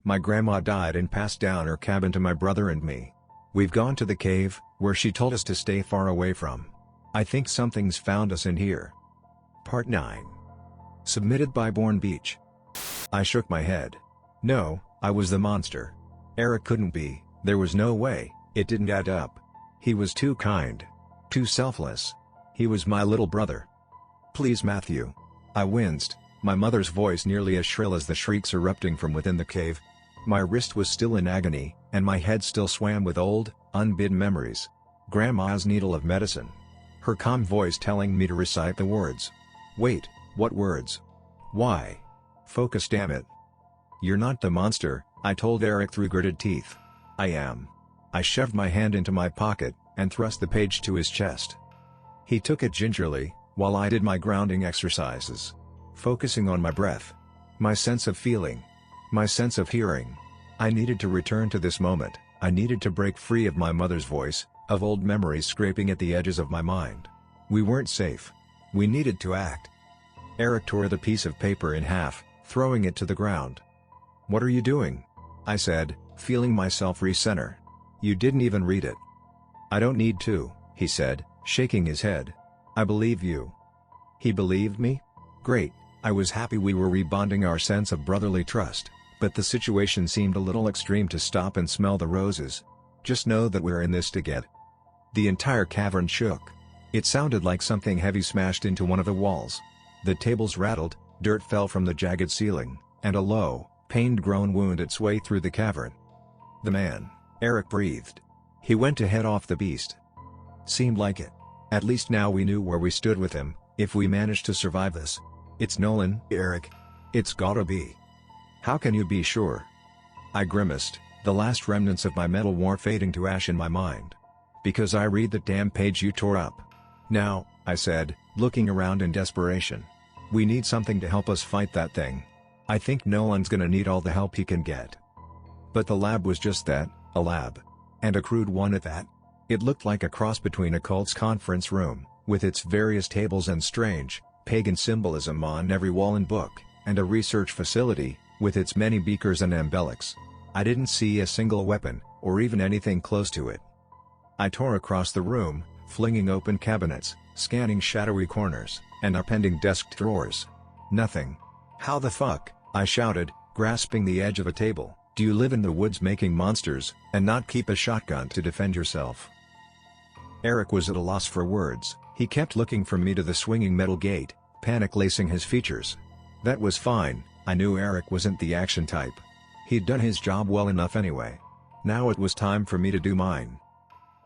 My grandma died and passed down her cabin to my brother and me. We've gone to the cave, where she told us to stay far away from. I think something's found us in here. Part 9. Submitted by Bourne Beach. I shook my head. No, I was the monster. Eric couldn't be, there was no way, it didn't add up. He was too kind. Too selfless. He was my little brother. Please, Matthew. I winced, my mother's voice nearly as shrill as the shrieks erupting from within the cave. My wrist was still in agony, and my head still swam with old, unbidden memories. Grandma's needle of medicine. Her calm voice telling me to recite the words. Wait, what words? Why? Focus, damn it. You're not the monster, I told Eric through gritted teeth. I am. I shoved my hand into my pocket, and thrust the page to his chest. He took it gingerly, while I did my grounding exercises. Focusing on my breath. My sense of feeling. My sense of hearing. I needed to return to this moment, I needed to break free of my mother's voice, of old memories scraping at the edges of my mind. We weren't safe. We needed to act. Eric tore the piece of paper in half, throwing it to the ground. What are you doing? I said, feeling myself recenter. You didn't even read it. I don't need to, he said, shaking his head. I believe you. He believed me? Great, I was happy we were rebonding our sense of brotherly trust, but the situation seemed a little extreme to stop and smell the roses. Just know that we're in this together. The entire cavern shook. It sounded like something heavy smashed into one of the walls. The tables rattled, dirt fell from the jagged ceiling, and a low, pained groan wound its way through the cavern. The man, Eric breathed. He went to head off the beast. Seemed like it. At least now we knew where we stood with him, if we managed to survive this. It's Nolan, Eric. It's gotta be. How can you be sure? I grimaced, the last remnants of my mental war fading to ash in my mind. Because I read the damn page you tore up. Now, I said, looking around in desperation. We need something to help us fight that thing. I think Nolan's gonna need all the help he can get. But the lab was just that, a lab. And a crude one at that. It looked like a cross between a cult's conference room, with its various tables and strange, pagan symbolism on every wall and book, and a research facility, with its many beakers and embellics. I didn't see a single weapon, or even anything close to it. I tore across the room, flinging open cabinets, scanning shadowy corners, and upending desk drawers. Nothing. How the fuck, I shouted, grasping the edge of a table, do you live in the woods making monsters, and not keep a shotgun to defend yourself? Eric was at a loss for words. He kept looking from me to the swinging metal gate, panic lacing his features. That was fine, I knew Eric wasn't the action type. He'd done his job well enough anyway. Now it was time for me to do mine.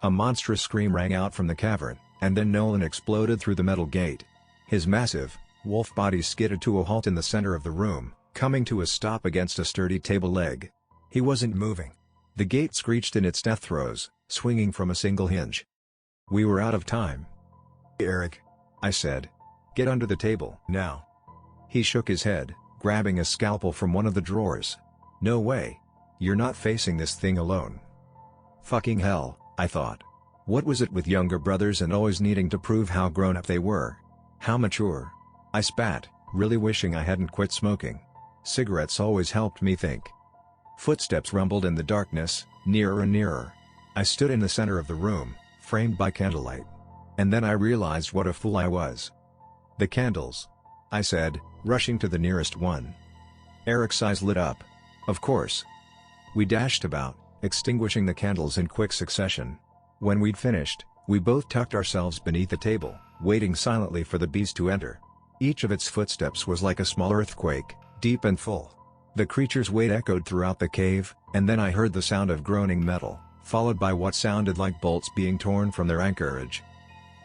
A monstrous scream rang out from the cavern, and then Nolan exploded through the metal gate. His massive, wolf body skidded to a halt in the center of the room, coming to a stop against a sturdy table leg. He wasn't moving. The gate screeched in its death throes, swinging from a single hinge. We were out of time. Eric, I said. Get under the table now. He shook his head, grabbing a scalpel from one of the drawers. No way. You're not facing this thing alone. Fucking hell, I thought. What was it with younger brothers and always needing to prove how grown up they were? How mature? I spat, really wishing I hadn't quit smoking. Cigarettes always helped me think. Footsteps rumbled in the darkness, nearer and nearer. I stood in the center of the room, framed by candlelight. And then I realized what a fool I was. The candles, I said, rushing to the nearest one. Eric's eyes lit up. Of course. We dashed about, extinguishing the candles in quick succession. When we'd finished, we both tucked ourselves beneath the table, waiting silently for the beast to enter. Each of its footsteps was like a small earthquake, deep and full. The creature's weight echoed throughout the cave, and then I heard the sound of groaning metal, followed by what sounded like bolts being torn from their anchorage.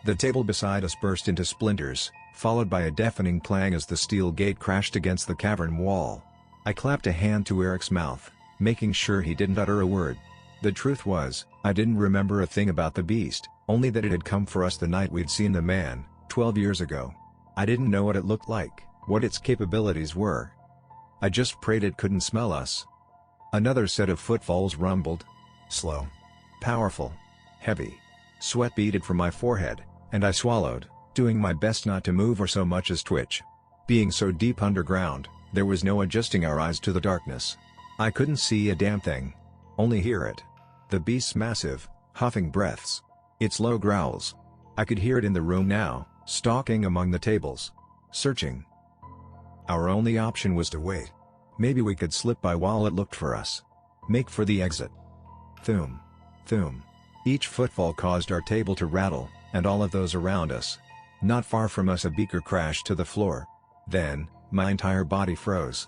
The table beside us burst into splinters, followed by a deafening clang as the steel gate crashed against the cavern wall. I clapped a hand to Eric's mouth, making sure he didn't utter a word. The truth was, I didn't remember a thing about the beast, only that it had come for us the night we'd seen the man, 12 years ago. I didn't know what it looked like, what its capabilities were. I just prayed it couldn't smell us. Another set of footfalls rumbled. Slow. Powerful. Heavy. Sweat beaded from my forehead, and I swallowed, doing my best not to move or so much as twitch. Being so deep underground, there was no adjusting our eyes to the darkness. I couldn't see a damn thing. Only hear it. The beast's massive, huffing breaths. Its low growls. I could hear it in the room now, stalking among the tables. Searching. Our only option was to wait. Maybe we could slip by while it looked for us. Make for the exit. Thoom. Thoom. Each footfall caused our table to rattle, and all of those around us. Not far from us a beaker crashed to the floor. Then, my entire body froze.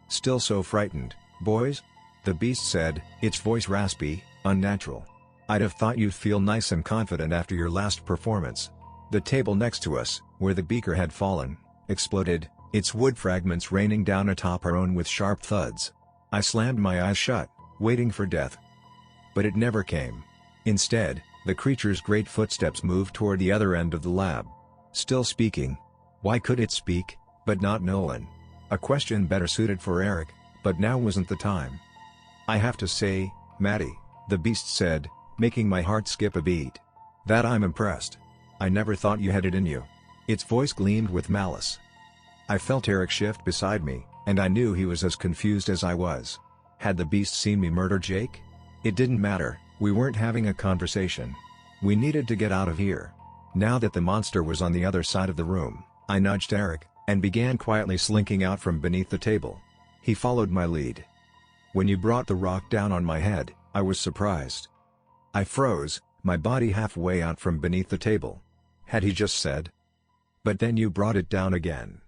Still so frightened, boys? The beast said, its voice raspy, unnatural. I'd have thought you'd feel nice and confident after your last performance. The table next to us, where the beaker had fallen, exploded, its wood fragments raining down atop our own with sharp thuds. I slammed my eyes shut, waiting for death. But it never came. Instead, the creature's great footsteps moved toward the other end of the lab. Still speaking. Why could it speak, but not Nolan? A question better suited for Eric, but now wasn't the time. I have to say, Maddie, the beast said, making my heart skip a beat. That I'm impressed. I never thought you had it in you. Its voice gleamed with malice. I felt Eric shift beside me, and I knew he was as confused as I was. Had the beast seen me murder Jake? It didn't matter, we weren't having a conversation. We needed to get out of here. Now that the monster was on the other side of the room, I nudged Eric, and began quietly slinking out from beneath the table. He followed my lead. When you brought the rock down on my head, I was surprised. I froze, my body halfway out from beneath the table. Had he just said? But then you brought it down again.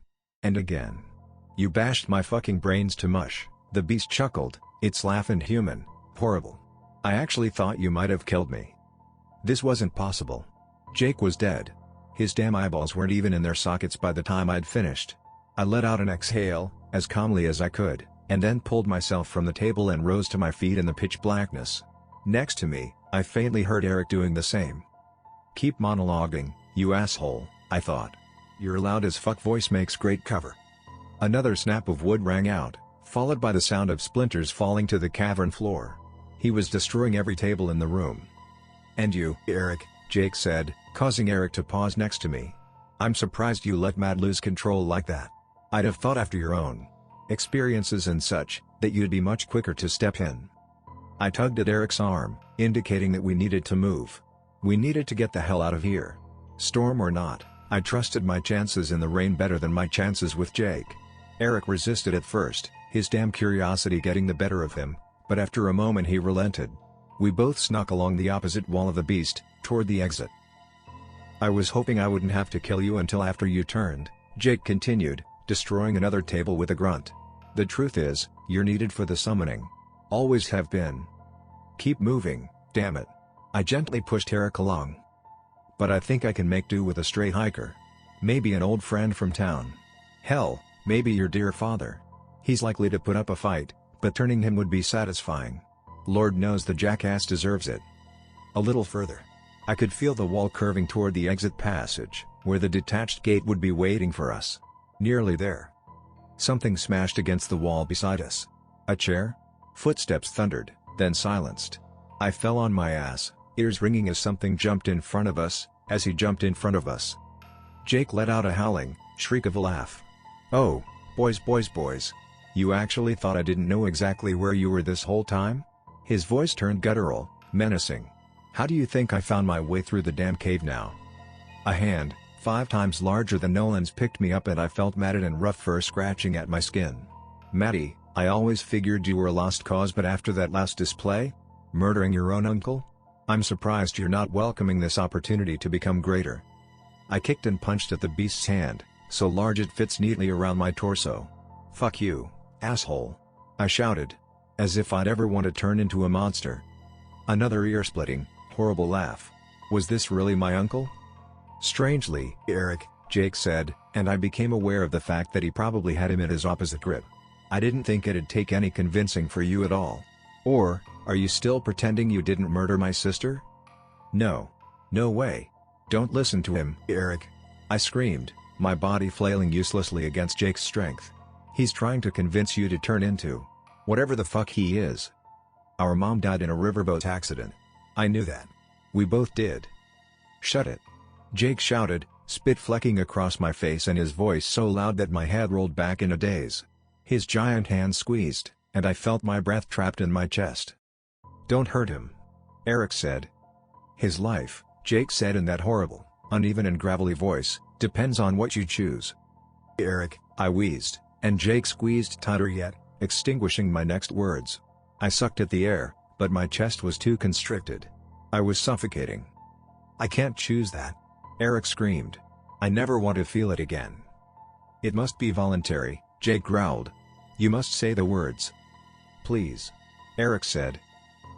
And again. You bashed my fucking brains to mush. The beast chuckled, its laugh inhuman, horrible. I actually thought you might have killed me. This wasn't possible. Jake was dead. His damn eyeballs weren't even in their sockets by the time I'd finished. I let out an exhale, as calmly as I could, and then pulled myself from the table and rose to my feet in the pitch blackness. Next to me, I faintly heard Eric doing the same. Keep monologuing, you asshole, I thought. Your loud as fuck voice makes great cover. Another snap of wood rang out, followed by the sound of splinters falling to the cavern floor. He was destroying every table in the room. And you, Eric, Jake said, causing Eric to pause next to me. I'm surprised you let Matt lose control like that. I'd have thought after your own experiences and such, that you'd be much quicker to step in. I tugged at Eric's arm, indicating that we needed to move. We needed to get the hell out of here. Storm or not, I trusted my chances in the rain better than my chances with Jake. Eric resisted at first, his damn curiosity getting the better of him, but after a moment he relented. We both snuck along the opposite wall of the beast, toward the exit. I was hoping I wouldn't have to kill you until after you turned, Jake continued, destroying another table with a grunt. The truth is, you're needed for the summoning. Always have been. Keep moving, damn it. I gently pushed Eric along. But I think I can make do with a stray hiker. Maybe an old friend from town. Hell, maybe your dear father. He's likely to put up a fight, but turning him would be satisfying. Lord knows the jackass deserves it. A little further. I could feel the wall curving toward the exit passage, where the detached gate would be waiting for us. Nearly there. Something smashed against the wall beside us. A chair? Footsteps thundered, then silenced. I fell on my ass, ears ringing as something jumped in front of us, as he jumped in front of us. Jake let out a howling shriek of a laugh. Oh, boys. You actually thought I didn't know exactly where you were this whole time? His voice turned guttural, menacing. How do you think I found my way through the damn cave now? A hand, 5 times larger than Nolan's, picked me up and I felt matted and rough fur scratching at my skin. Maddie, I always figured you were a lost cause, but after that last display? Murdering your own uncle? I'm surprised you're not welcoming this opportunity to become greater. I kicked and punched at the beast's hand, so large it fits neatly around my torso. Fuck you, asshole. I shouted. As if I'd ever want to turn into a monster. Another ear-splitting, horrible laugh. Was this really my uncle? Strangely, Eric, Jake said, and I became aware of the fact that he probably had him at his opposite grip. I didn't think it'd take any convincing for you at all. Or, are you still pretending you didn't murder my sister? No. No way. Don't listen to him, Eric. I screamed, my body flailing uselessly against Jake's strength. He's trying to convince you to turn into whatever the fuck he is. Our mom died in a riverboat accident. I knew that. We both did. Shut it. Jake shouted, spit flecking across my face and his voice so loud that my head rolled back in a daze. His giant hand squeezed, and I felt my breath trapped in my chest. "Don't hurt him," Eric said. "His life," Jake said in that horrible, uneven and gravelly voice, "depends on what you choose." "Eric," I wheezed, and Jake squeezed tighter yet, extinguishing my next words. I sucked at the air, but my chest was too constricted. I was suffocating. "I can't choose that," Eric screamed. "I never want to feel it again." "It must be voluntary," Jake growled. "You must say the words." "Please," Eric said.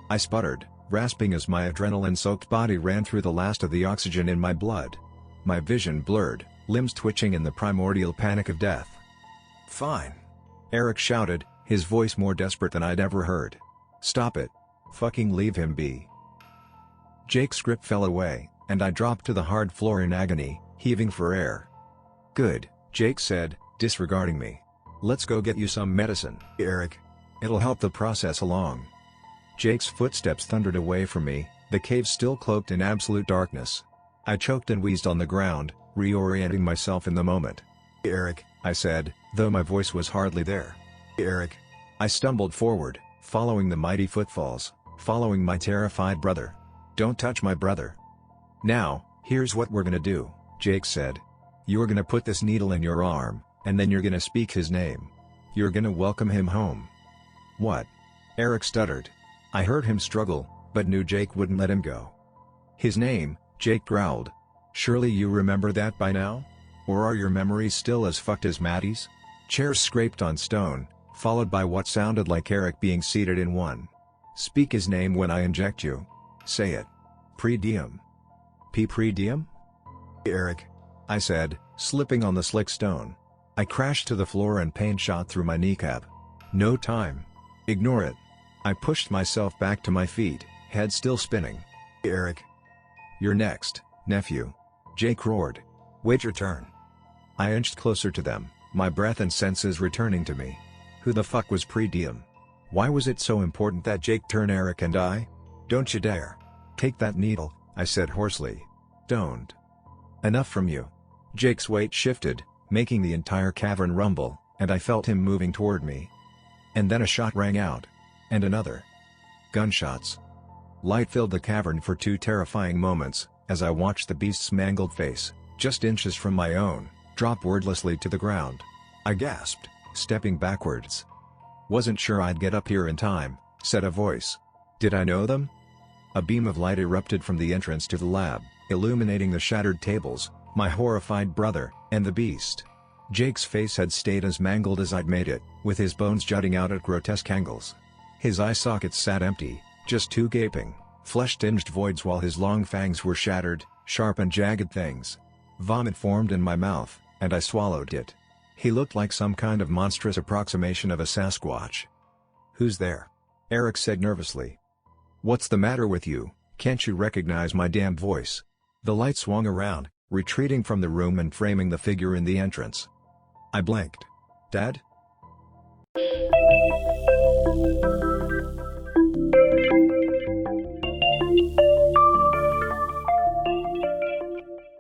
I sputtered, rasping as my adrenaline-soaked body ran through the last of the oxygen in my blood. My vision blurred, limbs twitching in the primordial panic of death. "Fine," Eric shouted, his voice more desperate than I'd ever heard. "Stop it. Fucking leave him be." Jake's grip fell away, and I dropped to the hard floor in agony, heaving for air. "Good," Jake said, disregarding me. "Let's go get you some medicine, Eric. It'll help the process along." Jake's footsteps thundered away from me, the cave still cloaked in absolute darkness. I choked and wheezed on the ground, reorienting myself in the moment. "Eric," I said, though my voice was hardly there. "Eric." I stumbled forward, following the mighty footfalls, following my terrified brother. "Don't touch my brother." "Now, here's what we're gonna do," Jake said. "You're gonna put this needle in your arm, and then you're gonna speak his name. You're gonna welcome him home." "What?" Eric stuttered. I heard him struggle, but knew Jake wouldn't let him go. "His name," Jake growled. "Surely you remember that by now? Or are your memories still as fucked as Maddie's?" Chairs scraped on stone, followed by what sounded like Eric being seated in one. "Speak his name when I inject you. Say it. Pre-diem." Pre-diem? "Eric," I said, slipping on the slick stone. I crashed to the floor and pain shot through my kneecap. "No time. Ignore it." I pushed myself back to my feet, head still spinning. "Eric." "You're next, nephew," Jake roared. "Wait your turn." I inched closer to them, my breath and senses returning to me. Who the fuck was pre-diem? Why was it so important that Jake turn Eric and I? "Don't you dare. Take that needle," I said hoarsely. "Don't." "Enough from you." Jake's weight shifted, making the entire cavern rumble, and I felt him moving toward me. And then a shot rang out. And another. Gunshots. Light filled the cavern for 2 terrifying moments, as I watched the beast's mangled face, just inches from my own, drop wordlessly to the ground. I gasped, stepping backwards. "Wasn't sure I'd get up here in time," said a voice. Did I know them? A beam of light erupted from the entrance to the lab, illuminating the shattered tables, my horrified brother, and the beast. Jake's face had stayed as mangled as I'd made it, with his bones jutting out at grotesque angles. His eye sockets sat empty, just 2 gaping, flesh-tinged voids while his long fangs were shattered, sharp and jagged things. Vomit formed in my mouth, and I swallowed it. He looked like some kind of monstrous approximation of a Sasquatch. "Who's there?" Eric said nervously. "What's the matter with you? Can't you recognize my damn voice?" The light swung around, retreating from the room and framing the figure in the entrance. I blinked. "Dad?"